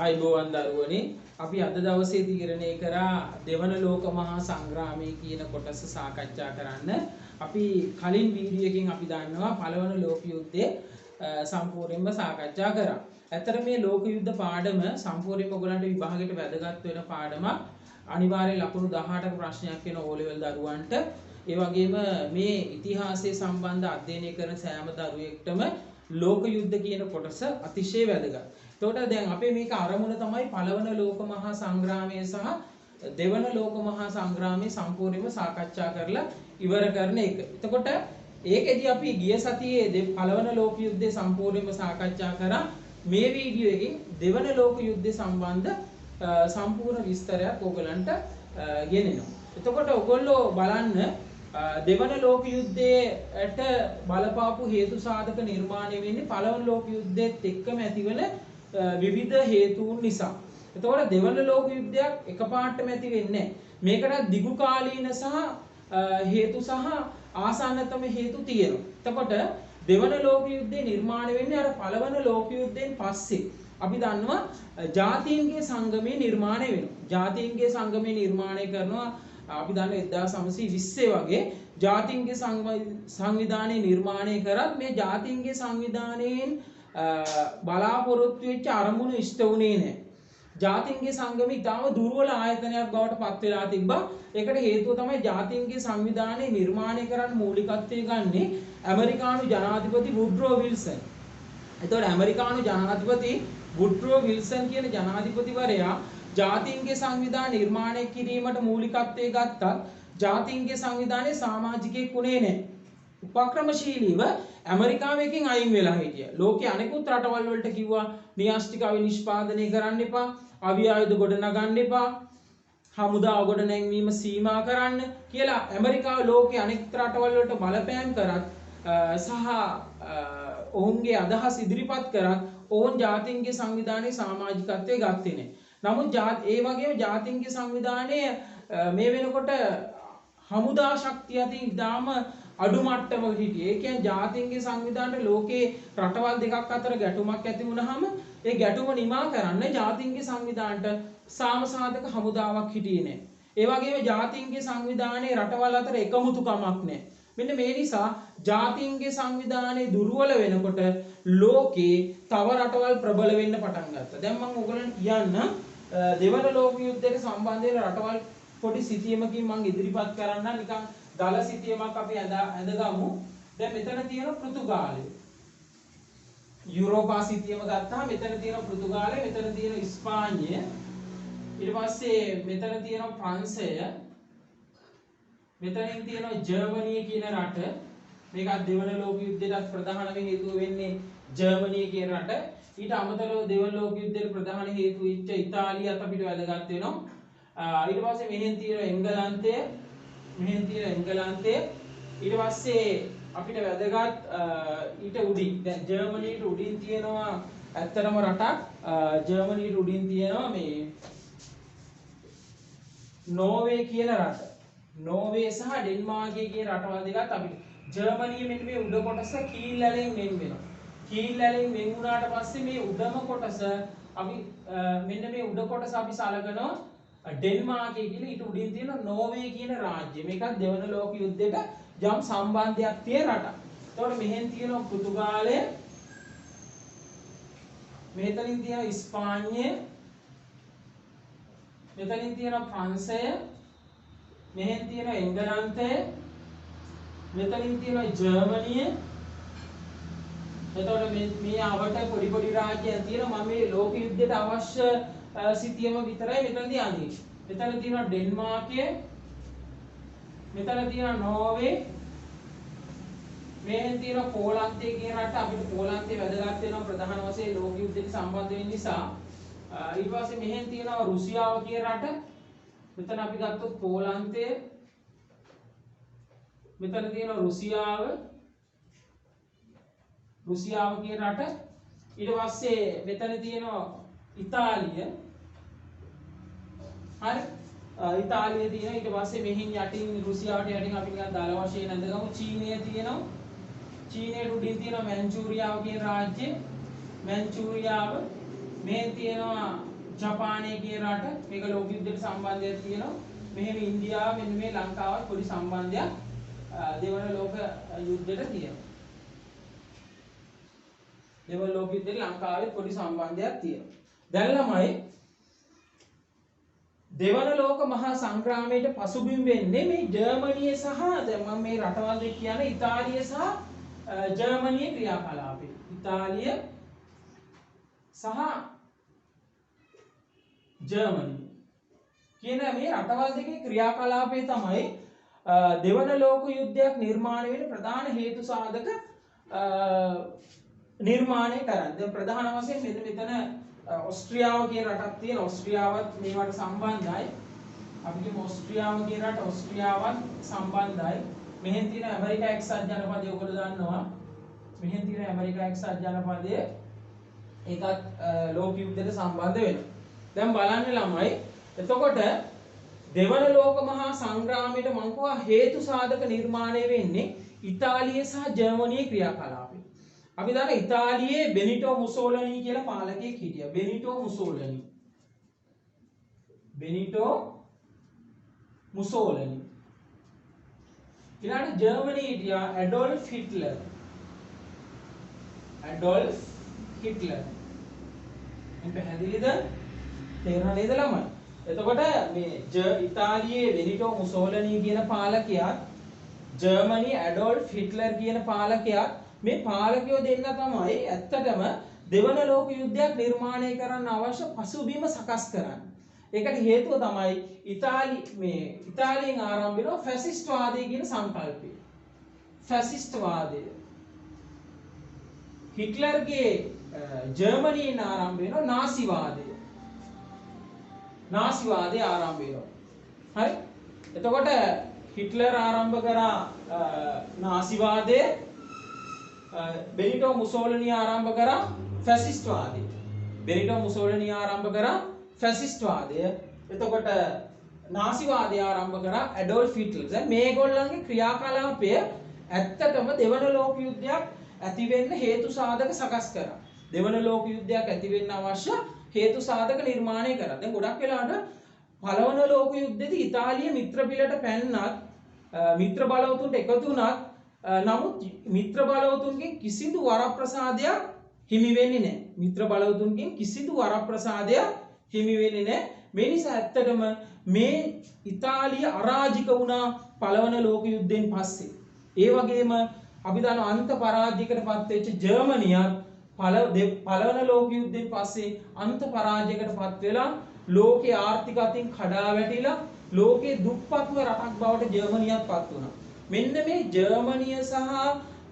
ආයිබෝවන් දරුවනේ අපි අද දවසේ තීරණය කරා දෙවන ලෝක මහා සංග්‍රාමයේ කියන කොටස සාකච්ඡා කරන්න. අපි කලින් වීඩියෝ එකකින් අපි දන්නවා පළවන ලෝක යුද්ධය සම්පූර්ණයෙන්ම සාකච්ඡා කරා. ඇත්තට මේ ලෝක යුද්ධ පාඩම සම්පූර්ණයෙන්ම ඔයගලන්ට විභාගයට වැදගත් වෙන පාඩමක්. අනිවාර්යෙන් ලකුණු 18ක ප්‍රශ්නයක් වෙන O level දරුවන්ට. ඒ වගේම මේ ඉතිහාසය සම්බන්ධ අධ්‍යයනය කරන සෑම දරුවෙක්ටම ලෝක යුද්ධ කියන කොටස අතිශය වැදගත්. එතකොට දැන් අපේ මේක අරමුණ තමයි පළවන ලෝක මහා සංග්‍රාමය සහ දෙවන ලෝක මහා සංග්‍රාමය සම්පූර්ණයෙන්ම සාකච්ඡා කරලා ඉවර කරන එක. එතකොට ඒකෙදි අපි ගිය සතියේ පළවන ලෝක යුද්ධය සම්පූර්ණයෙන්ම සාකච්ඡා කරා. මේ වීඩියෝ එකෙන් දෙවන ලෝක යුද්ධය සම්බන්ධ සම්පූර්ණ විස්තරයක් ඕගලන්ට ගෙනෙනවා. එතකොට ඔයගොල්ලෝ බලන්න දෙවන ලෝක යුද්ධයට බලපාපු හේතු සාධක නිර්මාණය වෙන්නේ පළවන ලෝක යුද්ධෙත් එක්කම ඇතිවන විවිධ හේතුන් නිසා. එතකොට දෙවන ලෝක යුද්ධයක් එකපාරටම ඇති වෙන්නේ නැහැ. මේකට දිගු කාලීන සහ හේතු සහ ආසන්නතම හේතු තියෙනවා. එතකොට දෙවන ලෝක යුද්ධය නිර්මාණය වෙන්නේ අර පළවන ලෝක යුද්ධයෙන් පස්සේ. අපි දන්නවා ජාතීන්ගේ සංගමය නිර්මාණය වෙනවා. ජාතීන්ගේ සංගමය නිර්මාණය කරනවා අපි දන්නවා 1920 වගේ ජාතීන්ගේ සංවිධානය නිර්මාණය කරත් මේ ජාතීන්ගේ සංවිධානයෙන් බලාපොරොත්තු වෙච්ච අරමුණු ඉෂ්ට වුණේ නැහැ. ජාතීන්ගේ සංගමය ඉතාම දුර්වල ආයතනයක් බවට පත් වෙලා තිබ්බා. ඒකට හේතුව තමයි ජාතීන්ගේ සංවිධානය නිර්මාණය කරන්න මූලිකත්වයේ ගන්නෙ ඇමරිකානු ජනාධිපති වුඩ්රෝ විල්සන්. එතකොට ඇමරිකානු ජනාධිපති වුඩ්රෝ විල්සන් කියන ජනාධිපතිවරයා ජාතීන්ගේ සංවිධාන නිර්මාණය කිරීමට මූලිකත්වයේ ගත්තත් ජාතීන්ගේ සංවිධානයේ සමාජිකයෙක් වුණේ නැහැ. උපක්‍රමශීලීව ඇමරිකාවකින් අයින් වෙලා හිටියා. ලෝකයේ අනෙකුත් රටවල් වලට කිව්වා න්‍යාස්තික අවි නිෂ්පාදනය කරන්න එපා, අවි ආයුධ ගොඩනගන්න එපා, හමුදාව ගොඩනැංවීම සීමා කරන්න කියලා ඇමරිකාව ලෝකයේ අනෙක් රටවල් වලට බලපෑම් කරත් සහ ඔවුන්ගේ අදහස් ඉදිරිපත් කරත් ඔවුන් ජාතීන්ගේ සංවිධානයේ සමාජිකත්වයේ ගත්තේ නැහැ. නමුත් ඒ වගේම ජාතීන්ගේ සංවිධානය මේ වෙනකොට හමුදා ශක්තිය අතින් ඉතාම අඩු මට්ටමක හිටියේ. ඒ කියන්නේ ජාතීන්ගේ සංවිධානයේ ලෝකේ රටවල් දෙකක් අතර ගැටුමක් ඇති වුනහම ඒ ගැටුම නිමා කරන්න ජාතීන්ගේ සංවිධානයට සාමසාධක හමුදාවක් හිටියේ නැහැ. ඒ වගේම ජාතීන්ගේ සංවිධානයේ රටවල් අතර එකමුතුකමක් නැහැ. මෙන්න මේ නිසා ජාතීන්ගේ සංවිධානයේ දුර්වල වෙනකොට ලෝකේ තව රටවල් ප්‍රබල වෙන්න පටන් ගත්තා. දැන් මම ඔයගලන්ට කියන්න දෙවන ලෝක යුද්ධයට සම්බන්ධ වෙන රටවල් පොඩි සිතියමකින් මම ඉදිරිපත් කරන්න නිකන් දල සිතියමක් අපි ඇඳගමු. දැන් මෙතන තියෙන පෘතුගාලය. යුරෝපා සිතියම ගත්තාම මෙතන තියෙන පෘතුගාලය, මෙතන තියෙන ඉස්පාඤ්ඤය, ඊට පස්සේ මෙතන තියෙන ප්‍රංශය, මෙතනින් තියෙනවා ජර්මනිය කියන රට. මේකත් දෙවන ලෝක යුද්ධයට ප්‍රධාන හේතුව වෙන්නේ ජර්මනිය කියන රට. ඊට අමතරව දෙවන ලෝක යුද්ධයට ප්‍රධාන හේතු වෙච්ච ඉතාලියත් අපිට වැදගත් වෙනවා. ඊට පස්සේ මෙහෙන් තියෙන එංගලන්තය, ඊට පස්සේ අපිට වැදගත් ඊට උඩින් දැන් ජර්මනියට උඩින් තියෙනවා ඇත්තටම රටක්. ජර්මනියට උඩින් තියෙනවා මේ නෝර්වේ කියන රට. නෝර්වේ සහ ඩෙන්මාර්ක් කියන රටවල් දෙකත් අපිට ජර්මනිය මෙන්න මේ උඩ කොටස කීල් ඇලෙන් වෙන් වෙනවා. කීල් ඇලෙන් වෙන් වුණාට පස්සේ මේ උඩම කොටස අපි මෙන්න මේ උඩ කොටස අපි සලකනවා ඩෙන්මාර්ක් කියලා. ඊට උඩින් තියෙන නෝර්වේ කියන රාජ්‍ය. මේකත් දෙවන ලෝක යුද්ධයට යම් සම්බන්ධයක් තියෙන රටක්. එතකොට මෙහෙන් තියෙනවා පෘතුගාලය, මෙතනින් තියෙනවා ඉස්පාඤ්ඤය, මෙතනින් තියෙනවා ප්‍රංශය, මෙහෙන් තියෙනවා එංගලන්තය, මෙතනින් තියෙනවා ජර්මනිය. එතකොට මේ අවට පොඩි පොඩි රාජ්‍යයන් තියෙනවා. මම මේ ලෝක යුද්ධයට අවශ්‍ය සිතියම විතරයි මෙතනදී අඳින්නේ. මෙතන තියෙනවා ඩෙන්මාර්කය, මෙතන තියෙනවා නෝර්වේ, මෙහෙන් තියෙනවා පෝලන්තය කියන රට. අපිට පෝලන්තය වැදගත් වෙනවා ප්‍රධාන වශයෙන් ලෝක යුද්ධයට සම්බන්ධ වෙන්න නිසා. ඊට පස්සේ මෙහෙන් තියෙනවා රුසියාව කියන රට. මෙතන අපි ගත්තොත් පෝලන්තය, මෙතන තියෙනවා රුසියාව කියන රට. ඊට පස්සේ මෙතන තියෙනවා ඉතාලිය. හරි. ඉතාලිය තියෙනවා. ඊට පස්සේ මෙහින් යටින් රුසියාවට යටින් අපි නිකන් දල වශයෙන් අඳගමු. චීනය තියෙනවා. චීනයේ උඩින් තියෙනවා මැන්චූරියාව කියන රාජ්‍යය. මැන්චූරියාව. මෙහෙන් තියෙනවා ජපානයේ කියන රට මේක ලෝක යුද්ධයට සම්බන්ධයක් තියෙනවා. මෙහෙම ඉන්දියාව මෙන්න මේ ලංකාවත් පොඩි සම්බන්ධයක් දෙවන ලෝක යුද්ධයට තියෙනවා. දෙවන ලෝක යුද්ධයට ලංකාවේ පොඩි සම්බන්ධයක් තියෙනවා. දැන් ළමයි දෙවන ලෝක මහා සංග්‍රාමයට පසුබිම් වෙන්නේ මේ ජර්මනිය සහ දැන් මම මේ රටවල් දෙක කියන්නේ ඉතාලිය සහ ජර්මනියේ ක්‍රියාකලාපය. ඉතාලිය සහ ජර්මනිය කියන මේ රටවල් දෙකේ ක්‍රියාකලාපය තමයි දෙවන ලෝක යුද්ධයක් නිර්මාණය වෙන ප්‍රධාන හේතු සාධක නිර්මාණය කරන්නේ. දැන් ප්‍රධාන වශයෙන් මෙතන ඔස්ට්‍රියාව කියන රටක් තියෙන. ඔස්ට්‍රියාවත් මේවට සම්බන්ධයි. අපි කියමු ඔස්ට්‍රියාව කියන රට ඔස්ට්‍රියාවත් සම්බන්ධයි. මෙහෙන් තියෙන ඇමරිකා එක්සත් ජනපදය ඔයගොල්ලෝ දන්නවා. මෙහෙන් තියෙන ඇමරිකා එක්සත් ජනපදය ඒකත් ලෝක යුද්ධයට සම්බන්ධ වෙනවා. දැන් බලන්න ළමයි. එතකොට දෙවන ලෝක මහා සංග්‍රාමයට මම කිව්වා හේතු සාධක නිර්මාණය වෙන්නේ ඉතාලිය සහ ජර්මනියේ ක්‍රියාකලාපය. අපි දන්න ඉතාලියේ බෙනිටෝ මුසෝලිනි කියලා පාලකයෙක් හිටියා. බෙනිටෝ මුසෝලිනි. ඊළඟට ජර්මනියේ හිටියා ඇඩෝල්ෆ් හිට්ලර්. මේ පැහැදිලිද? තේරුණා නේද ළමයි? එතකොට මේ ඉතාලියේ බෙනිටෝ මුසෝලිනි කියන පාලකයාත් ජර්මනි ඇඩෝල්ෆ් හිට්ලර් කියන පාලකයාත් මේ පාලකයෝ දෙන්න තමයි ඇත්තටම දෙවන ලෝක යුද්ධයක් නිර්මාණය කරන්න අවශ්‍ය පසුබිම සකස් කරන්නේ. ඒකට හේතුව තමයි ඉතාලියෙන් ආරම්භ වෙන ෆැසිස්ට් වාදය කියන සංකල්පය. ෆැසිස්ට් වාදය. හිට්ලර්ගේ ජර්මනියෙන් ආරම්භ වෙන නාසි වාදය. නාසි වාදය ආරම්භ වෙනවා. හරි? එතකොට හිට්ලර් ආරම්භ කරා නාසි වාදය. බෙනිටෝ මුසෝලිනි ආරම්භ කරා ෆැසිස්ට් වාදය. එතකොට නාසි වාදය ආරම්භ කරා ඇඩෝල්ෆ් හිට්ලර්. දැන් මේගොල්ලන්ගේ ක්‍රියාකලාපය ඇත්තටම දෙවන ලෝක යුද්ධයක් ඇති වෙන්න හේතු සාධක සකස් කරා. දෙවන ලෝක යුද්ධයක් ඇති වෙන්න අවශ්‍ය හේතු සාධක නිර්මාණය කරා. දැන් ගොඩක් වෙලාවට පළවන ලෝක යුද්ධෙදී ඉතාලිය මිත්‍ර පිළට පැන්නත් මිත්‍ර බලවතුන්ට එකතු වුණත් නමුත් මිත්‍ර බලවතුන්ගෙන් කිසිදු වරප්‍රසාදයක් හිමි වෙන්නේ නැහැ. මේ නිසා ඇත්තටම මේ ඉතාලිය අරාජික වුණා පළවන ලෝක යුද්ධයෙන් පස්සේ. ඒ වගේම අපි දන්න අන්ත පරාජයකටපත් වෙච්ච ජර්මනියත් පළවන ලෝක යුද්ධයෙන් පස්සේ අන්ත පරාජයකටපත් වෙලා ලෝකේ ආර්ථික අතින් කඩා වැටිලා ලෝකේ දුප්පත්ම රටක් බවට ජර්මනියත්පත් වුණා. මෙන්න මේ ජර්මනිය සහ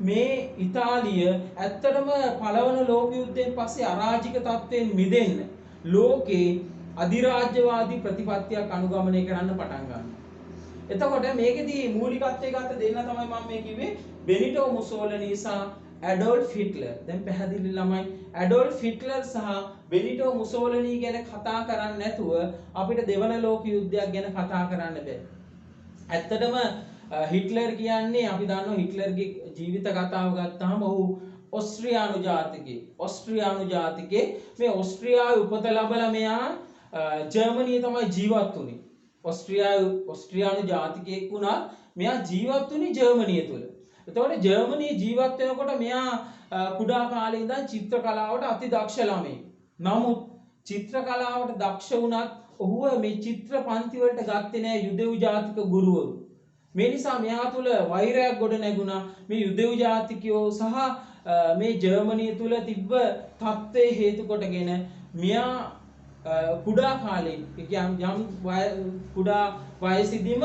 මේ ඉතාලිය ඇත්තටම පළවන ලෝක යුද්ධයෙන් පස්සේ අරාජික තත්ත්වයෙන් මිදෙන්න ලෝකේ අධිරාජ්‍යවාදී ප්‍රතිපත්තියක් අනුගමනය කරන්න පටන් ගන්නවා. එතකොට මේකෙදී මූලිකත්වයේ ගත දෙන්න තමයි මම මේ කිව්වේ බෙනිටෝ මුසෝලිනි සහ ඇඩෝල්ෆ් හිට්ලර්. දැන් පැහැදිලි ළමයි. ඇඩෝල්ෆ් හිට්ලර් සහ බෙනිටෝ මුසෝලිනි ගැන කතා කරන්නේ නැතුව අපිට දෙවන ලෝක යුද්ධයක් ගැන කතා කරන්න බෑ. ඇත්තටම හිට්ලර් කියන්නේ අපි දන්නවා හිට්ලර්ගේ ජීවිත කතාව ගත්තාම ඔහු ඔස්ට්‍රියානු ජාතිකේ මේ ඔස්ට්‍රියාවේ උපත ලැබලා මෙයා ජර්මනියේ තමයි ජීවත් වුනේ. ඔස්ට්‍රියානු ජාතිකයෙක් වුණා මෙයා ජීවත් වුනේ ජර්මනිය තුල. එතකොට ජර්මනියේ ජීවත් වෙනකොට මෙයා කුඩා කාලේ ඉඳන් චිත්‍ර කලාවට අති දක්ෂ ළමයෙක්. නමුත් චිත්‍ර කලාවට දක්ෂ වුණත් ඔහුව මේ චිත්‍ර පන්ති වලට ගත්තේ නෑ යුදෙව් ජාතික ගුරුවරු. මේ නිසා මෙයා තුල වෛරයක් ගොඩ නැගුණා. මේ යුදෙව් ජාතිකයෝ සහ මේ ජර්මනිය තුල තිබ්බ තත්ත්වයේ හේතු කොටගෙන මෙයා කුඩා කාලේ යම් කුඩා වයසේදීම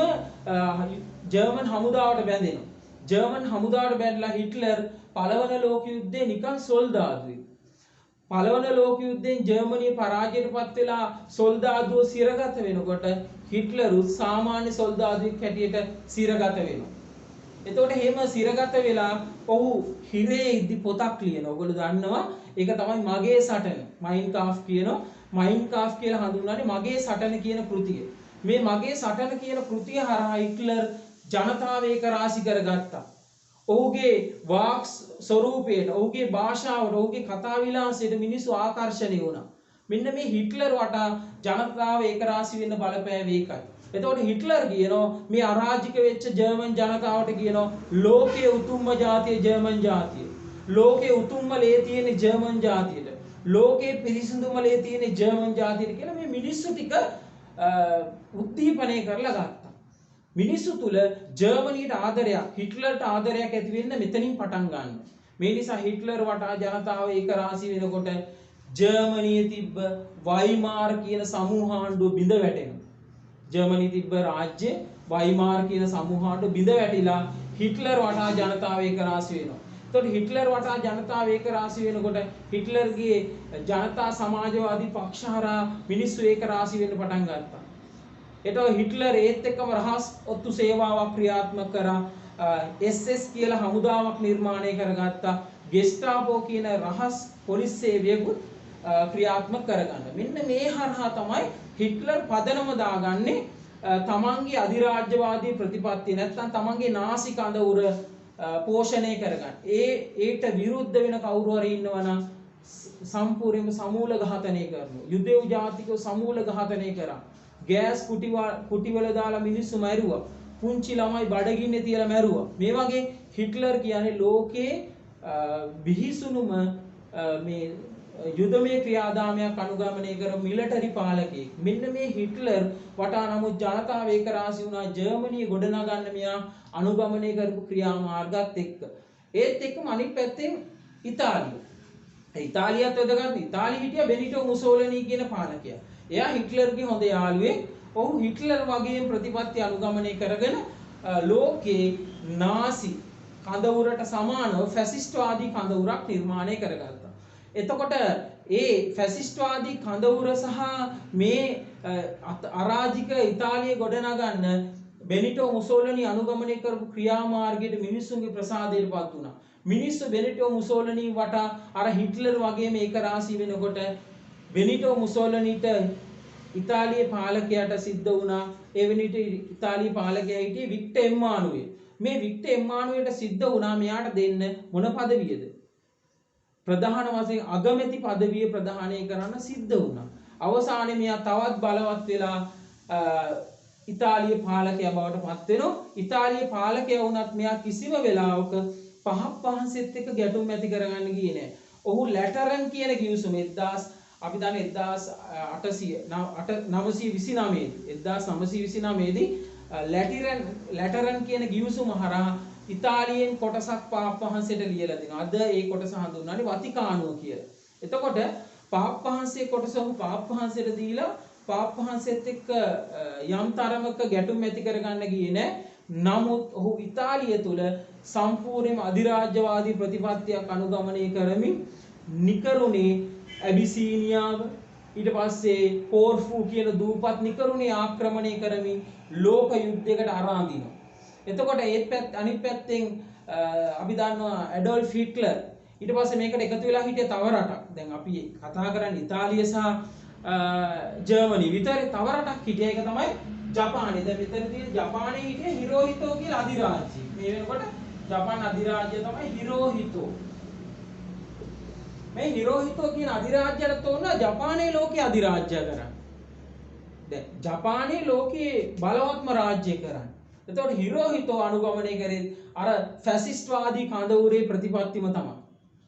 ජර්මන් හමුදාවට බැඳෙනවා. ජර්මන් හමුදාවට බැඳලා හිට්ලර් පළවන ලෝක යුද්ධේ නිකන් සොල්දාදුවෙක්. පළවන ලෝක යුද්ධයෙන් ජර්මනිය පරාජයටපත් වෙලා සොල්දාදුව සිරගත වෙනකොට හිට්ලරුත් සාමාන්‍ය සොල්දාදුවෙක් හැටියට සිරගත වෙනවා. එතකොට එහෙම සිරගත වෙලා ඔහු හිරේ ඉදි පොතක් ලියනවා. ඔයගොල්ලෝ දන්නවා ඒක තමයි මගේ සටන. මයින් කාෆ් කියනවා. මයින් කාෆ් කියලා හඳුන්වන්නේ මගේ සටන කියන කෘතිය. මේ මගේ සටන කියන කෘතිය හරහා හිට්ලර් ජනතාව ඒක රාශි කරගත්තා. ඔහුගේ වාක් ස්වරූපයට, ඔහුගේ භාෂාවට, ඔහුගේ කතා විලාසයට මිනිස්සු ආකර්ෂණය වුණා. මෙන්න මේ හිට්ලර් වටා ජනතාව ඒකරාශී වෙන්න බලපෑවේ ඒකයි. එතකොට හිට්ලර් කියනවා මේ අරාජික වෙච්ච ජර්මන් ජනතාවට කියනවා ලෝකයේ උතුම්ම ජාතිය ජර්මන් ජාතිය. ලෝකයේ උතුම්ම ලේ තියෙන ජර්මන් ජාතියට. ලෝකයේ පිරිසිදුම ලේ තියෙන ජර්මන් ජාතියට කියලා මේ මිනිස්සු ටික උද්දීපනය කරලා ගත්තා. මිනිස්සු තුල ජර්මනියට ආදරයක්, හිට්ලර්ට ආදරයක් ඇති වෙන්න මෙතනින් පටන් ගන්නවා. මේ නිසා හිට්ලර් වටා ජනතාව ඒකරාශී වෙනකොට ජර්මනියේ තිබ්බ වයිමාර් කියන සමූහාණ්ඩුව බිඳ වැටෙනවා. ජර්මනියේ තිබ්බ රාජ්‍ය වයිමාර් කියන සමූහාණ්ඩුව බිඳ වැටිලා හිට්ලර් වටා ජනතාව ඒකරාශී වෙනවා. එතකොට හිට්ලර් වටා ජනතාව ඒකරාශී වෙනකොට හිට්ලර්ගේ ජනතා සමාජවාදී පක්ෂ හරහා මිනිස්සු ඒකරාශී වෙන්න පටන් ගත්තා. එතකොට හිට්ලර් ඒත් එක්කම රහස් ඔත්තු සේවාවක් ක්‍රියාත්මක කරා. SS කියලා හමුදාවක් නිර්මාණය කරගත්තා. ගෙස්ටාපෝ කියන රහස් පොලිස් සේවයකුත් ක්‍රියාත්මක කරගන්න. මෙන්න මේ හරහා තමයි හිට්ලර් පදනම දාගන්නේ තමන්ගේ අධිරාජ්‍යවාදී ප්‍රතිපත්තිය නැත්නම් තමන්ගේ නාසික අඳවුර පෝෂණය කරගන්න. ඒට විරුද්ධ වෙන කවුරු හරි ඉන්නවනම් සම්පූර්ණයෙන්ම සමූල ඝාතනය කරනවා. යුදෙව් ජාතිකව සමූල ඝාතනය කරා. ගෑස් කුටිවල දාලා මිනිස්සු මැරුවා. පුංචි ළමයි බඩගින්නේ තියලා මැරුවා. මේ වගේ හිට්ලර් කියන්නේ ලෝකේ බිහිසුණුම මේ යුදමය ක්‍රියාදාමයක් අනුගමනය කර මිලිටරි පාලකයෙක්. මෙන්න මේ හිට්ලර් වටා නමුත් ජනතාව ඒකරාශී වුණා ජර්මනිය ගොඩනගන්න මෙයා අනුගමනය කරපු ක්‍රියාමාර්ගات එක්ක. ඒත් එක්කම අනිත් පැත්තෙන් ඉතාලිය. ඉතාලියත් වැදගත්. ඉතාලිය හිටියා බෙනිටෝ මුසෝලිනි කියන පාලකයා. එයා හිට්ලර්ගේ හොඳ යාළුවෙක්. ඔහු හිට්ලර් වගේම ප්‍රතිපත්ති අනුගමනය කරගෙන ලෝකේ නාසි කඳවුරට සමානව ෆැසිස්ට්වාදී කඳවුරක් නිර්මාණය කරගත්තා. එතකොට ඒ ෆැසිස්ට්වාදී කඳවුර සහ මේ අරාජික ඉතාලිය ගොඩනගන්න බෙනිටෝ මුසෝලිනි අනුගමනය කරපු ක්‍රියාමාර්ගයට මිනිස්සුන්ගේ ප්‍රසාදයටපත් වුණා. මිනිස්සු බෙනිටෝ මුසෝලිනි වටා අර හිට්ලර් වගේම ඒකරාශී වෙනකොට බෙනිටෝ මුසෝලිනිට ඉතාලිය පාලකයාට සිද්ධ වුණා. ඒ වෙනිට ඉතාලිය පාලකයා හිටියේ වික්ටර් එම්මානුවෙල්. මේ වික්ටර් එම්මානුවෙල්ට සිද්ධ වුණා මෙයාට දෙන්න මොන පදවියද? ප්‍රධාන වශයෙන් අගමැති පදවිය ප්‍රදානය කරන්න සිද්ධ වුණා. අවසානයේ මෙයා තවත් බලවත් වෙලා ඉතාලිය පාලකයා බවට පත් වෙනවා. ඉතාලිය පාලකයා වුණත් මෙයා කිසිම වෙලාවක පහක් පහන්සෙත් එක්ක ගැටුම් ඇති කරගන්න ගියේ නෑ. ඔහු ලැටරන් කියන කිව්සුම 1929 දී ලැටරන් කියන ගිවිසුම හරහා ඉතාලියෙන් කොටසක් පාප් වහන්සේට ලියලා දෙනවා. අද ඒ කොටස හඳුන්වන්නේ වතිකානුව කියලා. එතකොට පාප් වහන්සේ කොටස ඔහු පාප් වහන්සේට දීලා පාප් වහන්සේත් එක්ක යම් තරමක ගැටුම් ඇති කරගන්න ගියේ නෑ. නමුත් ඔහු ඉතාලිය තුල සම්පූර්ණයෙන්ම අධිරාජ්‍යවාදී ප්‍රතිපත්තියක් අනුගමනය කරමින් නිකරුණේ ඇබිසීනියාව ඊට පස්සේ කෝර්ෆු කියන දූපත් නිකරුණේ ආක්‍රමණය කරමින් ලෝක යුද්ධයකට අරන් දිනවා. එතකොට අනිත් පැත්තෙන් අපි දන්නවා ඇඩෝල්ෆ් හිට්ලර් ඊට පස්සේ මේකට එකතු වෙලා හිටිය තව රටක්. දැන් අපි කතා කරන්නේ ඉතාලිය සහ ජර්මනි විතරේ තව රටක් හිටිය එක තමයි ජපානය. දැන් මෙතන තියෙන ජපානයේ හිටිය හිරෝහිතෝ කියලා අධිරාජ්‍ය. මේ වෙනකොට ජපාන අධිරාජ්‍ය තමයි හිරෝහිතෝ. මේ හිරෝහිතෝ කියන අධිරාජ්‍යයට තෝරන ජපානයේ ලෝකයේ අධිරාජ්‍ය කරන්නේ. දැන් ජපානයේ ලෝකයේ බලවත්ම රාජ්‍ය කරන්නේ. එතකොට හිරෝහිතෝ අනුගමනය කරේ අර ෆැසිස්ට්වාදී කඳවුරේ ප්‍රතිපත්තිම තමයි.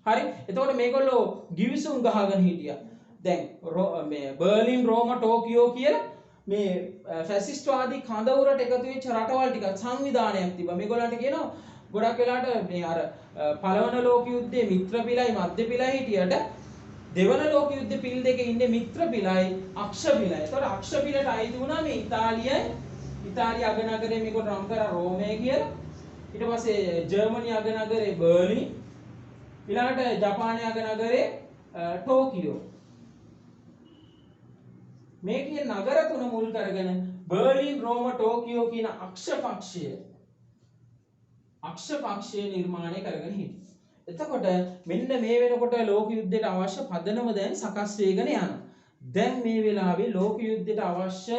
හරි. එතකොට මේගොල්ලෝ ගිවිසුම් ගහගෙන හිටියා. දැන් මේ බර්ලින් රෝම ටෝකියෝ කියලා මේ ෆැසිස්ට්වාදී කඳවුරට එකතු වෙච්ච රටවල් ටික සංවිධානයක් තිබ්බා. මේගොල්ලන්ට කියනවා ගොඩක් වෙලාට මේ අර පළවන ලෝක යුද්ධයේ මිත්‍ර පිලයි මධ්‍ය පිලයි හිටියට දෙවන ලෝක යුද්ධ පිල් දෙකේ ඉන්නේ මිත්‍ර පිලයි අක්ෂ පිලයි. ඒතකොට අක්ෂ පිලට අයිති වුණා මේ ඉතාලිය අගනගරේ මේකට නම් කරා රෝමය කියලා. ඊට පස්සේ ජර්මනි අගනගරේ බර්ලින්. ඊළඟට ජපානය අගනගරේ ටෝකියෝ. මේ කියන නගර තුන මුල් කරගෙන බර්ලින් රෝම ටෝකියෝ කියන අක්ෂ පක්ෂය නිර්මාණය කරගෙන හිටියා. එතකොට මෙන්න මේ වෙනකොට ලෝක යුද්ධයට අවශ්‍ය පදනම දැන් සකස් වෙගෙන යනවා. දැන් මේ වෙලාවේ ලෝක යුද්ධයට අවශ්‍ය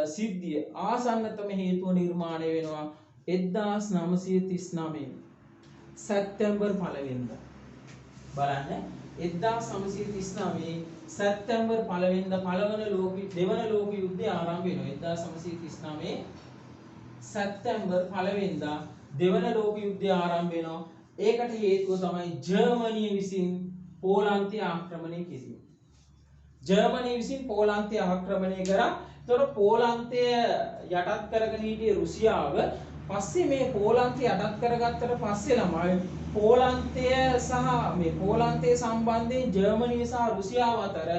සිද්ධිය ආසන්නතම හේතුව නිර්මාණය වෙනවා 1939 සැප්තැම්බර් 1 වෙනිදා. බලන්න 1939 සැප්තැම්බර් 1 වෙනිදා දෙවන ලෝක යුද්ධය ආරම්භ වෙනවා. 1939 සැප්තැම්බර් 1 වෙනිදා දෙවන ලෝක යුද්ධය ආරම්භ වෙනවා. ඒකට හේතුව තමයි ජර්මනිය විසින් පෝලන්තය ආක්‍රමණය කිරීම. ජර්මනිය විසින් පෝලන්තය ආක්‍රමණය කරා. ඒතකොට පෝලන්තය යටත් කරගෙන හිටියේ රුසියාව. පස්සේ මේ පෝලන්තය යටත් කරගත්තට පස්සේ ළමයි පෝලන්තය සහ මේ පෝලන්තය සම්බන්ධයෙන් ජර්මනිය සහ රුසියාව අතර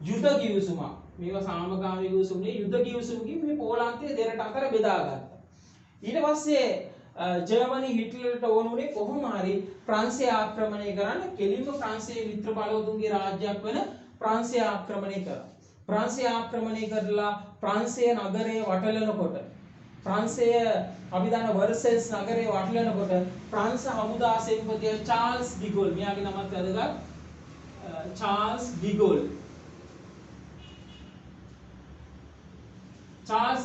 යුද කිවිසුමක්. මේවා සාමකාමී කිවිසුම් නේ. යුද කිවිසුමකින් මේ පෝලන්තය දෙරට අතර බෙදාගත්තා. ඊට පස්සේ ජර්මනි හිට්ලර්ට ඕනුනේ කොහොම හරි ප්‍රංශය ආක්‍රමණය කරන්න. කෙලින්ම ප්‍රංශයේ මිත්‍ර බලවතුන්ගේ රාජ්‍යයක් වෙන ප්‍රංශය ආක්‍රමණය කරා. ප්‍රංශය ආක්‍රමණය කරලා ප්‍රංශයේ නගරය වටලනකොට ප්‍රංශය අපි දන්න වර්සල්ස් නගරය වටලනකොට ප්‍රංශ හමුදා සේනාපති චාල්ස් ඩිගෝල් මෙයාගේ නමත් වැදගත් චාල්ස්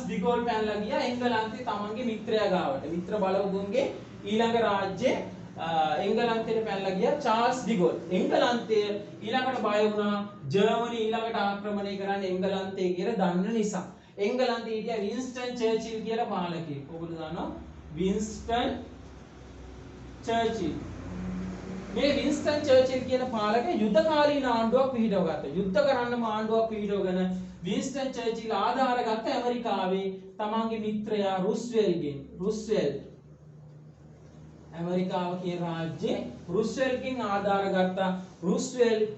ඩිගෝල් පැනලා ගියා එංගලන්තේ තමන්ගේ මිත්‍රයා ගාවට. මිත්‍ර බලවතුන්ගේ ඊළඟ රාජ්‍යයේ එංගලන්තයට පැනලා ගියා චාල්ස් ඩිගෝල්. එංගලන්තය ඊළඟට බය වුණා ජර්මනි ඊළඟට ආක්‍රමණය කරන්න එංගලන්තය කියලා දන්න නිසා. එංගලන්තයේ හිටියා වින්ස්ටන් චර්චිල් කියලා පාලකයෙක්. ඔයගොල්ලෝ දන්නවා වින්ස්ටන් චර්චිල්. මේ වින්ස්ටන් චර්චිල් කියන පාලකයා යුද්ධකාලීන ආණ්ඩුවක් පිහිටවගත්තා. යුද්ධ කරන්නම ආණ්ඩුවක් පිහිටවගෙන වින්ස්ටන් චර්චිල් ආධාර ගත්ත ඇමරිකාවේ තමන්ගේ මිත්‍රයා රුස්වෙල්ගෙන්. රුස්වෙල්ට් ඇමරිකාව කියන රාජ්‍යයේ රුස්වෙල්ට්ගෙන් ආධාර ගත්තා. රුස්වෙල්ට්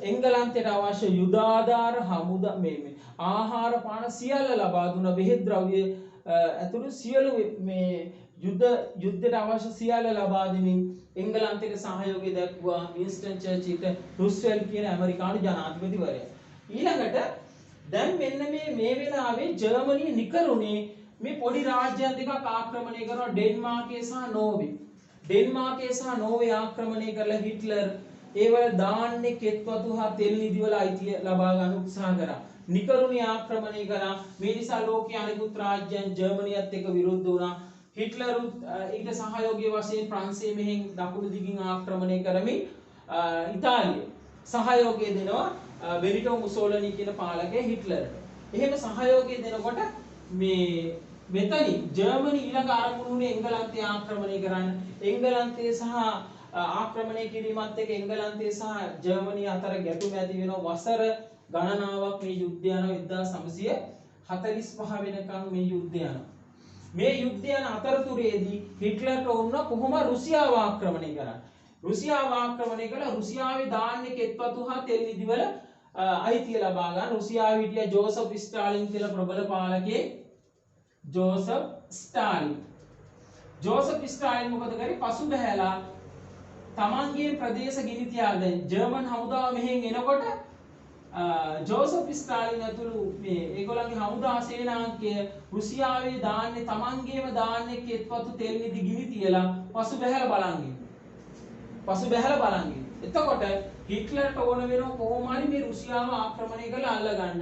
එංගලන්තයට අවශ්‍ය යුද ආධාර හමුදා මේ ආහාර පාන සියල්ල ලබා දුන. බෙහෙත් ද්‍රව්‍ය ඇතුළු සියලු මේ යුද්ධයට අවශ්‍ය සියල්ල ලබා දෙමින් එංගලන්තයට සහයෝගය දක්වුවා වින්ස්ටන් චර්චිල්ට රුස්වෙල්ට් කියන ඇමරිකානු ජනාධිපතිවරයා. ඊළඟට දැන් මෙන්න මේ වෙලාවේ ජර්මනිය නිකරුණේ මේ පොඩි රාජ්‍යයන් දෙකක් ආක්‍රමණය කරනවා ඩෙන්මාර්කය සහ නෝර්වේ. ඩෙන්මාර්කය සහ නෝර්වේ ආක්‍රමණය කරලා හිට්ලර් ඒවල දාන්නේ කෙත්වතු හා තෙල් නිදි වල අයිතිය ලබා ගන්න උත්සාහ කරා. නිකරුණේ ආක්‍රමණය කරා. මේ නිසා ලෝකයේ අනෙකුත් රාජ්‍යයන් ජර්මනියත් එක්ක විරුද්ධ වුණා. හිට්ලර් ඊට සහයෝගී වශයෙන් ප්‍රංශය මෙහෙන් දකුණු දිගින් ආක්‍රමණය කරමින් ඉතාලිය සහයෝගය දෙනවා බෙනිටෝ මුසෝලිනි කියන පාලකයා හිට්ලර්ට. එහෙම සහයෝගය දෙනකොට මේ මෙතනින් ජර්මනි ඊළඟ ආරම්භ වුණේ එංගලන්තය ආක්‍රමණය කරන්න. එංගලන්තය සහ ආක්‍රමණය කිරීමත් එක්ක එංගලන්තය සහ ජර්මනිය අතර ගැටුම ඇති වෙනවා. වසර ගණනාවක් මේ යුද්ධය යනවා. 1945 වෙනකන් මේ යුද්ධය යනවා. මේ යුද්ධය යන අතරතුරේදී හිට්ලර්ට ඕන කොහොම රුසියාව ආක්‍රමණය කරන්න. රුසියාව ආක්‍රමණය කළා. රුසියාවේ දාන්නේ කෙත්වතු හා තෙල් නිදි වල අයිතිය ලබා ගන්න. රුසියාවේ හිටිය ජෝසප් ස්ටාලින් කියලා ප්‍රබල පාලකයෙක්. ජෝසප් ස්ටාලින් මොකද කරේ? පසු බහැලා තමන්ගේ ප්‍රදේශ ගිනි තියාගෙන ජර්මන් හමුදාව මෙහෙන් එනකොට ජෝසප් ස්ටාලින් ඇතුළු මේ ඒගොල්ලන්ගේ හමුදා සේනාංකය රුසියාවේ දාන්නේ තමන්ගේම දාන්නේ කෙත්වතු තෙල් නිදි ගිනි තියලා පසු බහැලා බලන් ඉන්න. එතකොට හිට්ලර්ට ඕන වෙනවා කොහොම හරි මේ රුසියාව ආක්‍රමණය කරලා අල්ලගන්න.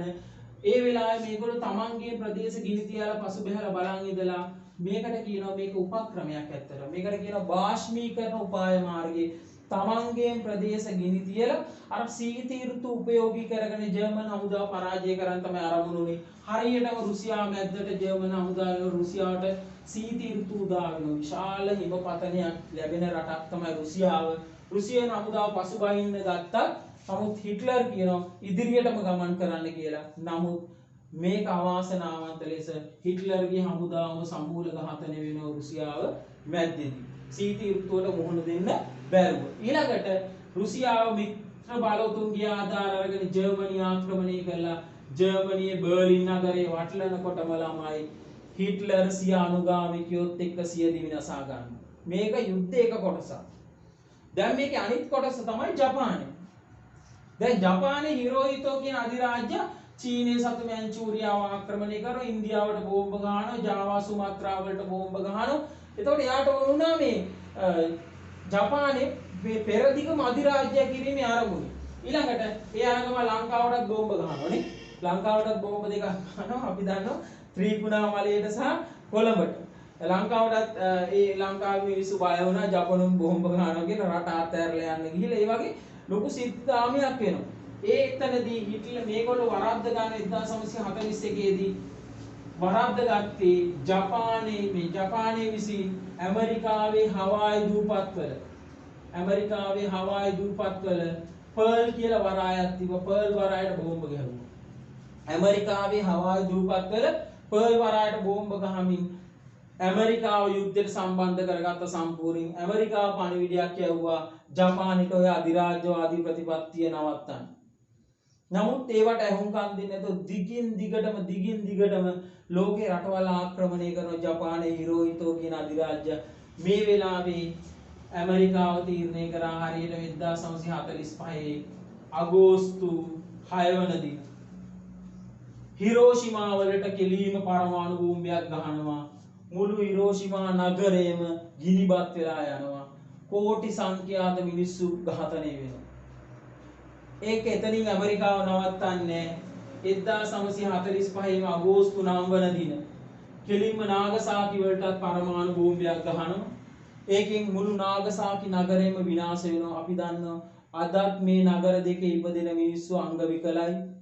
ඒ වෙලාවේ මේගොල්ලෝ තමන්ගේ ප්‍රදේශ ගිනි තියලා පසු බහැලා බලන් ඉඳලා මේකට කියනවා මේක උපක්‍රමයක් ඇත්තට. මේකට කියනවා බාෂ්මීකරණ උපාය මාර්ගය. තමන්ගේ ප්‍රදේශ ගිනි තියලා අර සීත ඍතු උපයෝගී කරගෙන ජර්මන් හමුදාව පරාජය කරන් තමයි ආරම්භ වුනේ. හරියටම රුසියාව මැද්දට ජර්මන් හමුදාව රුසියාවට සීත ඍතු උදා වෙනවා. විශාල හිමපතනයක් ලැබෙන රටක් තමයි රුසියාව. රුසියානු හමුදාව පසුබහින්න ගත්තා. නමුත් හිට්ලර් කියනවා ඉදිරියටම ගමන් කරන්න කියලා. නමුත් මේක අවාසනාවන්ත ලෙස හිට්ලර්ගේ හමුදාවම සමූල ඝාතනය වෙනවා රුසියාව මැද්දේදී. සීත ඍතුවට මුහුණ දෙන්න බැරුව. ඊළඟට රුසියාව මිත්‍ර බලවතුන්ගේ ආධාර අරගෙන ජර්මනිය ආක්‍රමණය කළා. ජර්මනියේ බර්ලින් නගරේ වටලනකොටම ළමයි හිට්ලර් සිය අනුගාමිකයොත් එක්ක සිය දිවි නසා ගන්නවා. මේක යුද්ධයක කොටසක්. දැන් මේකේ අනිත් කොටස තමයි ජපානය. දැන් ජපානයේ හිරෝහිතෝ කියන අධිරාජ්‍ය චීනයේ සතු මැන්චූරියාව ආක්‍රමණය කරනවා. ඉන්දියාවට බෝම්බ ගහනවා. ජාවා සුමාත්‍රා වලට බෝම්බ ගහනවා. එතකොට යාට වුණා මේ ජපානයේ පෙරදිගම අධිරාජ්‍ය කිරීමේ ආරම්භය. ඊළඟට ඒ අරගම ලංකාවටත් බෝම්බ ගහනවානේ. ලංකාවටත් බෝම්බ දෙකක් ගහනවා. අපි දන්නවා ත්‍රිකුණාමලයට සහ කොළඹට. ලංකාවටත් ඒ ලංකාවේ මිනිස්සු බය වුණා ජපනුන් බෝම්බ ගහනවා කියලා රට අතහැරලා යන්න ගිහිල්ලා ඒ වගේ ලොකු සිද්ධාමයක් වෙනවා. ඒ එතනදී හිට්ලර් මේගොල්ලෝ වරද්ද ගන්න 1941 දී වරද්ද ගත්තේ ජපානයේ විසින් ඇමරිකාවේ හවායි දූපත්වල පර්ල් කියලා වරායක් තිබ්බ. පර්ල් වරායට බෝම්බ ගැහුවා. ඇමරිකාවේ හවායි දූපත්වල පර්ල් වරායට බෝම්බ ගහමින් ඇමරිකාව යුද්ධයට සම්බන්ධ කරගත්ත සම්පූර්ණයෙන් ඇමරිකාව පණිවිඩයක් යවුවා ජපානයට ඔය අධිරාජ්‍යවාදී ප්‍රතිපත්තිය නවත්තන්න. නමුත් ඒවට ඇහුම්කන් දෙන්නේ නැතුව දිගින් දිගටම ලෝකේ රටවල් ආක්‍රමණය කරන ජපානයේ හිරෝහිතෝ කියන අධිරාජ්‍ය මේ වෙලාවේ ඇමරිකාව තීරණය කරා හරියට 1945 අගෝස්තු 6 වන දින හිරෝෂිමා වලට කෙලීම පරමාණු බෝම්බයක් ගහනවා. මුළු හිරෝෂිමා නගරයම ගිනිබත් වෙලා යනවා. කෝටි සංඛ්‍යාත මිනිස්සු ඝාතනය වෙනවා. ඒක එතනින් ඇමරිකාව නවත්තන්නේ 1945 අගෝස්තු 9 වන දින කෙලින්ම නාගසාකි වලටත් පරමාණු බෝම්බයක් ගහනවා. ඒකෙන් මුළු නාගසාකි නගරයම විනාශ වෙනවා. අපි දන්නවා අදත් මේ නගර දෙකේ ඉපදෙන මිනිස්සු අංග විකලයි.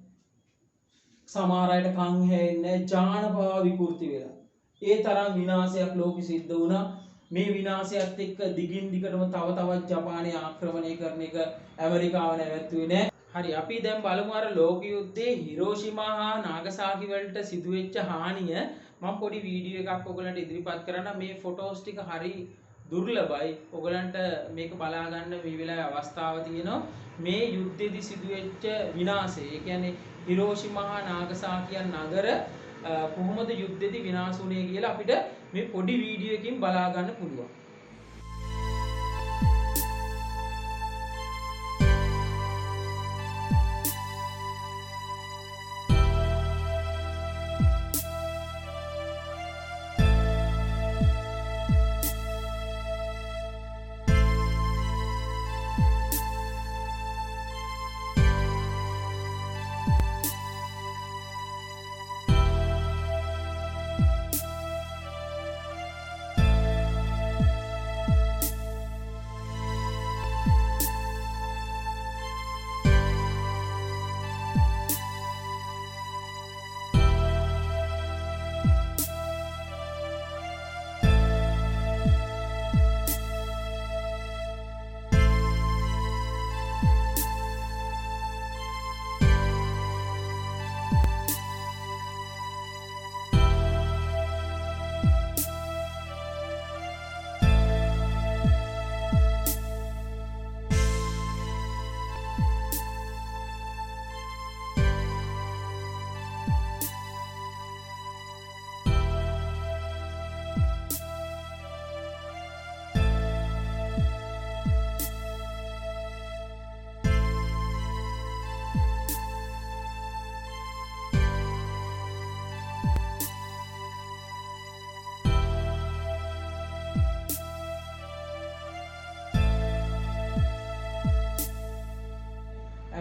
සමහර අයට කන් හැෙන්නේ ජානපා විකෘති වෙලා. ඒ තරම් විනාශයක් ලෝකෙ සිද්ධ වුණා. මේ විනාශයත් එක්ක දිගින් දිගටම තව තවත් ජපානය ආක්‍රමණය කරන එක ඇමරිකාව නැවැත්තුවේ නැහැ. හරි අපි දැන් බලමු අර ලෝක යුද්ධයේ හිරෝෂිමා හා නාගසාකි වලට සිදුවෙච්ච හානිය මම පොඩි වීඩියෝ එකක් ඔයගලන්ට ඉදිරිපත් කරන්න. මේ ෆොටෝස් ටික හරි දුර්ලභයි. ඔයගලන්ට මේක බලා ගන්න මේ වෙලාවේ අවස්ථාව තියෙනවා. මේ යුද්ධයේදී සිදුවෙච්ච විනාශය. ඒ කියන්නේ හිරෝෂිමා හා නාගසාකි නගර කොහොමද යුද්ධෙදී විනාශ වුණේ කියලා අපිට මේ පොඩි වීඩියෝ එකකින් බලා ගන්න පුළුවන්.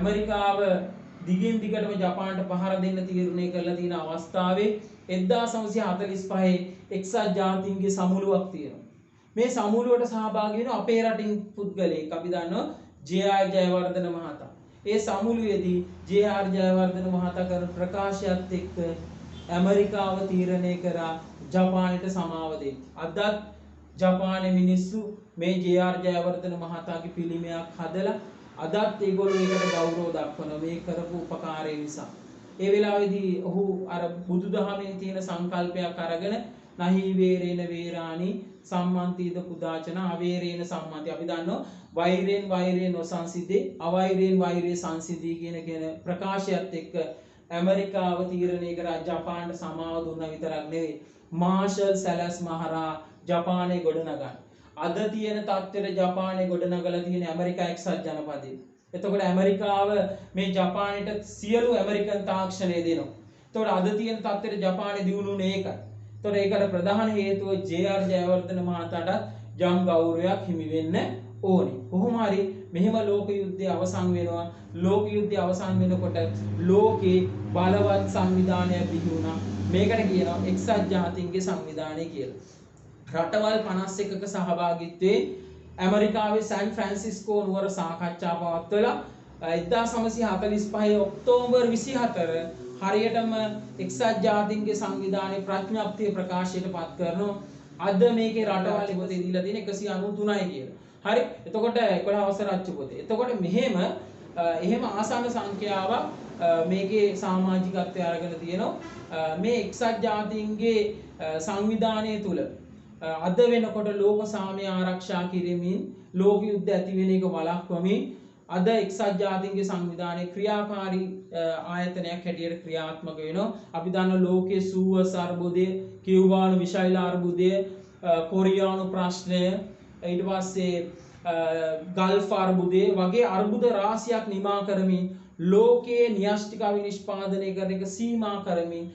ඇමරිකාව දිගින් දිගටම ජපානට පහර දෙන්න තීරණය කරලා තියෙන අවස්ථාවේ 1945 එක්සත් ජාතීන්ගේ සමුළුවක් තියෙනවා. මේ සමුළුවට සහභාගී වෙන අපේ රටින් පුද්ගලයෙක් අපි දන්නවා ජේ.ආර්. ජයවර්ධන මහතා. ඒ සමුළුවේදී ජේ.ආර්. ජයවර්ධන මහතා කරන ප්‍රකාශයත් එක්ක ඇමරිකාව තීරණය කරා ජපානයට සමාව දෙන්න. අදත් ජපානයේ මිනිස්සු මේ ජේ.ආර්. ජයවර්ධන මහතාගේ පිළිමයක් හදලා අදත් ඒගොල්ලෝ ඒකට ගෞරව දක්වනවා මේ කරපු උපකාරය නිසා. ඒ වෙලාවේදී ඔහු අර බුදුදහමේ තියෙන සංකල්පයක් අරගෙන නහි වේරේන වේරාණි සම්මන්තිද පුදාචන අවේරේන සම්මන්ති. අපි දන්නවා වෛරයෙන් වෛරය නොසංසිතේ අවෛරයෙන් වෛරය සංසිතී කියන ප්‍රකාශයත් එක්ක ඇමරිකාව තීරණය කරා ජපානට සමාව දුන්නා විතරක් නෙවෙයි මාෂල් සැලස් මහරා ජපානයේ ගොඩනගන්න. අද තියෙන තත්ත්වෙට ජපානයේ ගොඩනගලා තියෙන ඇමරිකා එක්සත් ජනපදයේ. එතකොට ඇමරිකාව මේ ජපානයට සියලු ඇමරිකන් තාක්ෂණය දෙනවා. එතකොට අද තියෙන තත්ත්වෙට ජපානයේ දියුණුනේ ඒකයි. එතකොට ඒකට ප්‍රධාන හේතුව ජේ.ආර්. ජයවර්ධන මහතාට යම් ගෞරවයක් හිමි වෙන්න ඕනේ. කොහොම හරි මෙහෙම ලෝක යුද්ධය අවසන් වෙනවා. ලෝක යුද්ධය අවසන් වෙනකොට ලෝකේ බලවත් සංවිධානයක් බිහි වුණා. මේකට කියනවා එක්සත් ජාතීන්ගේ සංවිධානය කියලා. රටවල් 51ක සහභාගීත්වයෙන් ඇමරිකාවේ සෑන් ෆ්‍රැන්සිස්කෝ නුවර සාකච්ඡා පවත්වලා 1945 ඔක්තෝබර් 24 හරියටම එක්සත් ජාතීන්ගේ සංවිධානයේ ප්‍රඥප්තිය ප්‍රකාශයට පත් කරනවා. අද මේකේ රටවල් පොතේ දීලා තියෙන 193යි කියලා. හරි. එතකොට 11 අවසර අච්චු පොතේ. එතකොට එහෙම ආසන්න සංඛ්‍යාවක් මේකේ සමාජිකත්වය අරගෙන තියෙනවා. මේ එක්සත් ජාතීන්ගේ සංවිධානය තුල අද වෙනකොට ලෝක සාමය ආරක්ෂා කිරීමෙන් ලෝක යුද්ධ ඇති වෙන එක වළක්වමින් අද එක්සත් ජාතීන්ගේ සංවිධානයේ ක්‍රියාකාරී ආයතනයක් හැටියට ක්‍රියාත්මක වෙනවා. අපි දන්න ලෝකයේ සූවස් අර්බුදය, කියුබානු විෂෛල අර්බුදය, කොරියානු ප්‍රශ්නය, ඊට පස්සේ ගල්ෆ් අර්බුදය වගේ අර්බුද රාශියක් නිමා කරමින් ලෝකයේ න්‍යෂ්ටික විනිෂ්පාදනය කරන එක සීමා කරමින්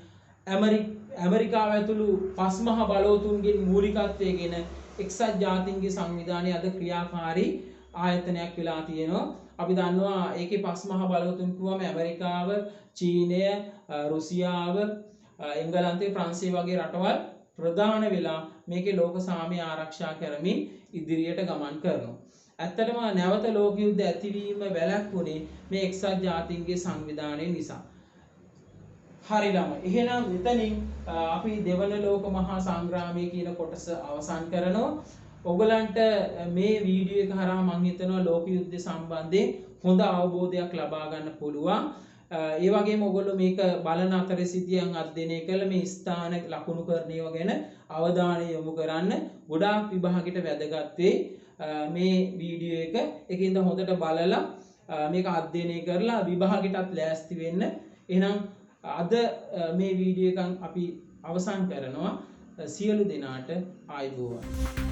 ඇමරිකාව ඇතුළු පස්මහ බලවතුන්ගේ මූලිකත්වයේගෙන එක්සත් ජාතීන්ගේ සංවිධානය අද ක්‍රියාකාරී ආයතනයක් වෙලා තියෙනවා. අපි දන්නවා ඒකේ පස්මහ බලවතුන් කිව්වම ඇමරිකාව, චීනය, රුසියාව, එංගලන්තය, ප්‍රංශය වගේ රටවල් ප්‍රධාන වෙලා මේකේ ලෝක සාමය ආරක්ෂා කරමින් ඉදිරියට ගමන් කරනවා. ඇත්තටම නැවත ලෝක යුද්ධ ඇතිවීම වැළැක්වුණේ මේ එක්සත් ජාතීන්ගේ සංවිධානය නිසා. හරි ළමයි. එහෙනම් මෙතනින් අපි දෙවන ලෝක මහා සංග්‍රාමය කියන කොටස අවසන් කරනවා. ඔයගලන්ට මේ වීඩියෝ එක හරහා මම හිතනවා ලෝක යුද්ධ සම්බන්ධයෙන් හොඳ අවබෝධයක් ලබා ගන්න පුළුවන්. ඒ වගේම ඔයගොල්ලෝ මේක බලන අතරේ සිටියන් අධ්‍යයනය කළ මේ ස්ථාන ලකුණුකරණය ගැන අවධානය යොමු කරන්න. ගොඩාක් විභාගෙට වැදගත් වෙයි මේ වීඩියෝ එක. ඒකින්ද හොඳට බලලා මේක අධ්‍යයනය කරලා විභාගෙටත් ලෑස්ති වෙන්න. එහෙනම් අද මේ වීඩියෝ එකක් අපි අවසන් කරනවා. සියලු දෙනාට ආයුබෝවන්.